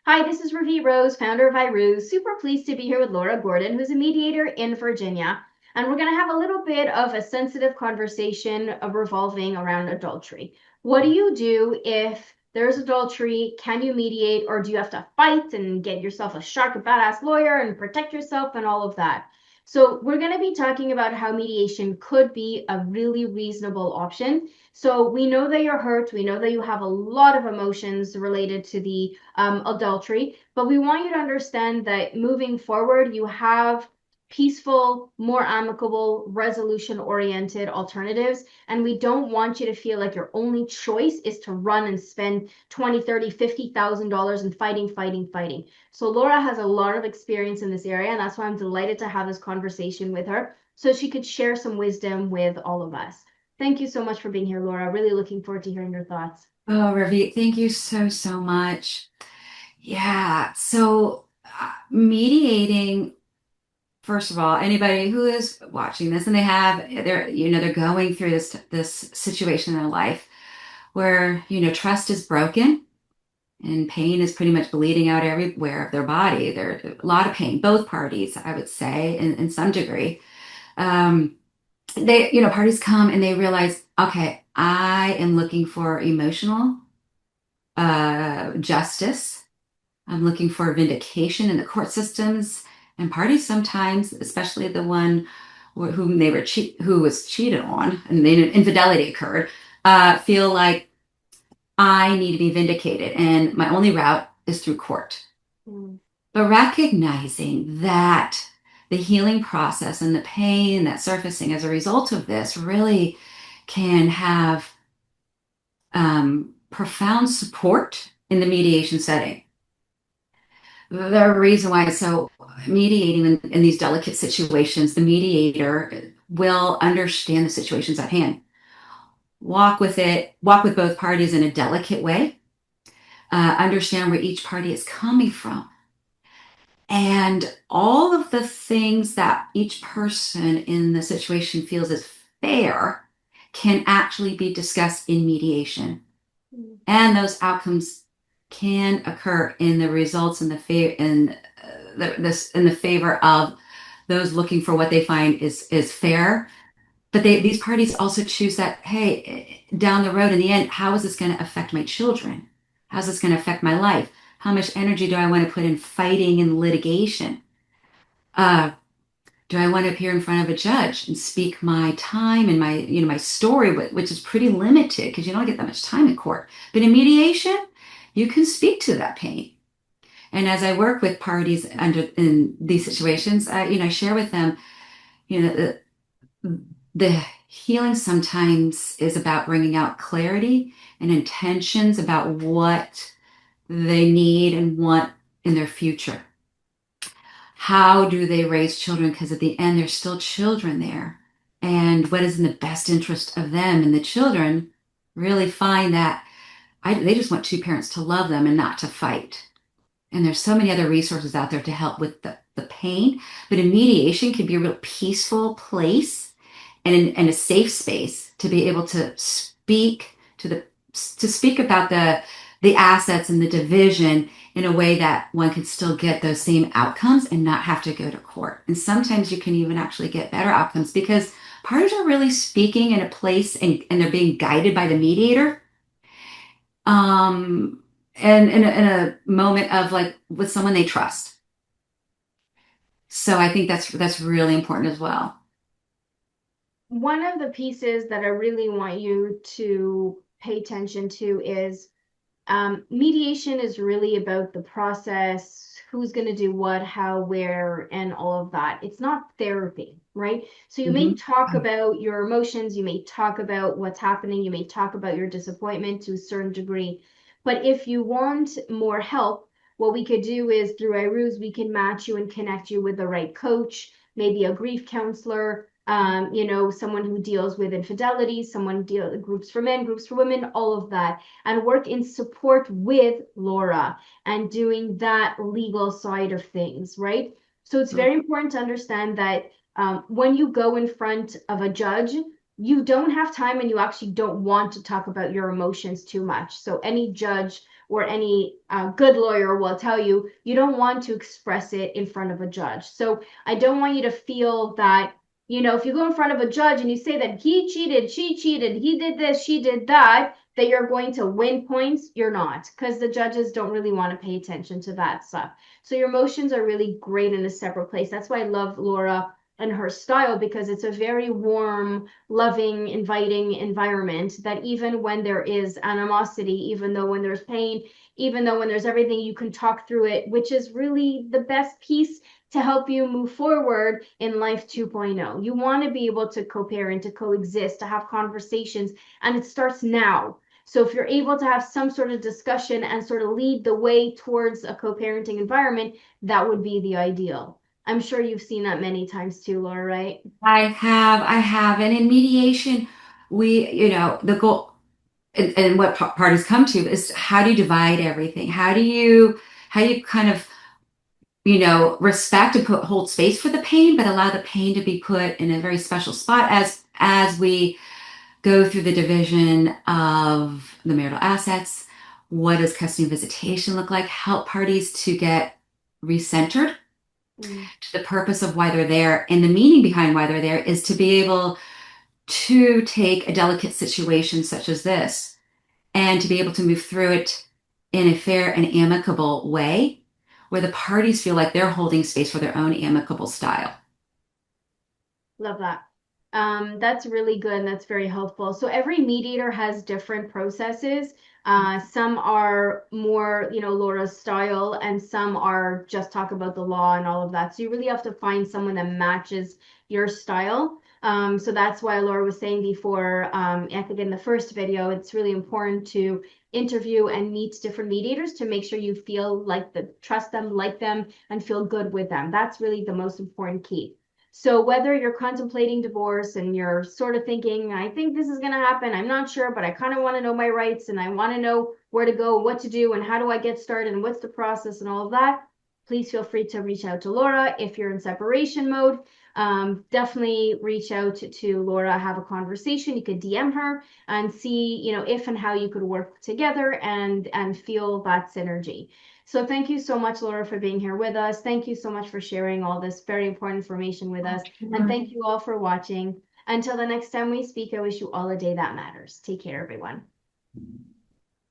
Hi, this is Ravi Rose, founder of iRuse. Super pleased to be here with Laura Gordon, who's a mediator in Virginia. And we're going to have a little bit of a sensitive conversation revolving around adultery. What do you do if there's adultery? Can you mediate, or do you have to fight and get yourself a shark, a badass lawyer, and protect yourself and all of that? So, we're going to be talking about how mediation could be a really reasonable option. So, we know that you're hurt. We know that you have a lot of emotions related to the adultery. But we want you to understand that moving forward, you have peaceful, more amicable, resolution-oriented alternatives. And we don't want you to feel like your only choice is to run and spend 20, 30, $50,000 in fighting. So Laura has a lot of experience in this area, and that's why I'm delighted to have this conversation with her so she could share some wisdom with all of us. Thank you so much for being here, Laura. Really looking forward to hearing your thoughts. Oh, Ravi, thank you so much. Yeah, so mediating, first of all, anybody who is watching this and they're going through this situation in their life where, trust is broken and pain is pretty much bleeding out everywhere of their body. There's a lot of pain, both parties, I would say, in some degree. Um, parties come and they realize, okay, I am looking for emotional justice. I'm looking for vindication in the court systems and parties sometimes, especially the one who was cheated on and then infidelity occurred, feel like I need to be vindicated and my only route is through court. Mm. But recognizing that the healing process and the pain that's surfacing as a result of this really can have profound support in the mediation setting. The reason why, so mediating in these delicate situations, the mediator will understand the situations at hand, walk with both parties in a delicate way, understand where each party is coming from, and all of the things that each person in the situation feels is fair can actually be discussed in mediation. Mm. And those outcomes can occur in the results in the favor of those looking for what they find is fair. But these parties also choose that, hey, down the road in the end, how is this going to affect my children? How's this going to affect my life? How much energy do I want to put in fighting and litigation? Uh, do I want to appear in front of a judge and speak my time and my story, which is pretty limited because you don't get that much time in court. But in mediation, you can speak to that pain. And as I work with parties in these situations, I share with them, you know, the healing sometimes is about bringing out clarity and intentions about what they need and want in their future. How do they raise children? Because at the end, there's still children there. And what is in the best interest of them and the children really find that they just want two parents to love them and not to fight. And there's so many other resources out there to help with the pain. But in mediation can be a real peaceful place and a safe space to be able to speak about the assets and the division in a way that one can still get those same outcomes and not have to go to court. And sometimes you can even actually get better outcomes because parties are really speaking in a place and they're being guided by the mediator. And in a moment of like with someone they trust. So I think that's really important as well. One of the pieces that I really want you to pay attention to is mediation is really about the process, who's going to do what, how, where, and all of that. It's not therapy, right? So you may Mhm. talk about your emotions, you may talk about what's happening, you may talk about your disappointment to a certain degree. But if you want more help, what we could do is through iRuse, we can match you and connect you with the right coach, maybe a grief counselor, someone who deals with infidelity, someone deal groups for men, groups for women, all of that, and work in support with Laura and doing that legal side of things, right? So it's very important to understand that when you go in front of a judge, you don't have time and you actually don't want to talk about your emotions too much. So any judge or any good lawyer will tell you, you don't want to express it in front of a judge. So I don't want you to feel that, you know, if you go in front of a judge and you say that he cheated, she cheated, he did this, she did that, that you're going to win points. You're not, because the judges don't really want to pay attention to that stuff. So your emotions are really great in a separate place. That's why I love Laura and her style, because it's a very warm, loving, inviting environment that even when there is animosity, even though when there's pain, even though when there's everything, you can talk through it, which is really the best piece to help you move forward in life 2.0. You want to be able to co-parent, to coexist, to have conversations, and it starts now. So if you're able to have some sort of discussion and sort of lead the way towards a co-parenting environment, that would be the ideal. I'm sure you've seen that many times too, Laura, right? I have. And in mediation, the goal and what parties come to is how do you divide everything? How do you kind of, respect and hold space for the pain, but allow the pain to be put in a very special spot as we go through the division of the marital assets. What does custody and visitation look like? Help parties to get recentered to the purpose of why they're there. And the meaning behind why they're there is to be able to take a delicate situation such as this and to be able to move through it in a fair and amicable way where the parties feel like they're holding space for their own amicable style. Love that. That's really good and that's very helpful. So every mediator has different processes. Some are more, you know, Laura's style, and some are just talk about the law and all of that. So you really have to find someone that matches your style. So that's why Laura was saying before, I think in the first video, it's really important to interview and meet different mediators to make sure you feel like trust them, like them, and feel good with them. That's really the most important key. So whether you're contemplating divorce and you're sort of thinking, I think this is going to happen, I'm not sure, but I kind of want to know my rights and I want to know where to go, what to do, and how do I get started and what's the process and all of that, please feel free to reach out to Laura. If you're in separation mode, definitely reach out to Laura, have a conversation. You could DM her and see, you know, if and how you could work together and feel that synergy. So thank you so much, Laura, for being here with us. Thank you so much for sharing all this very important information with us. And thank you all for watching. Until the next time we speak, I wish you all a day that matters. Take care, everyone.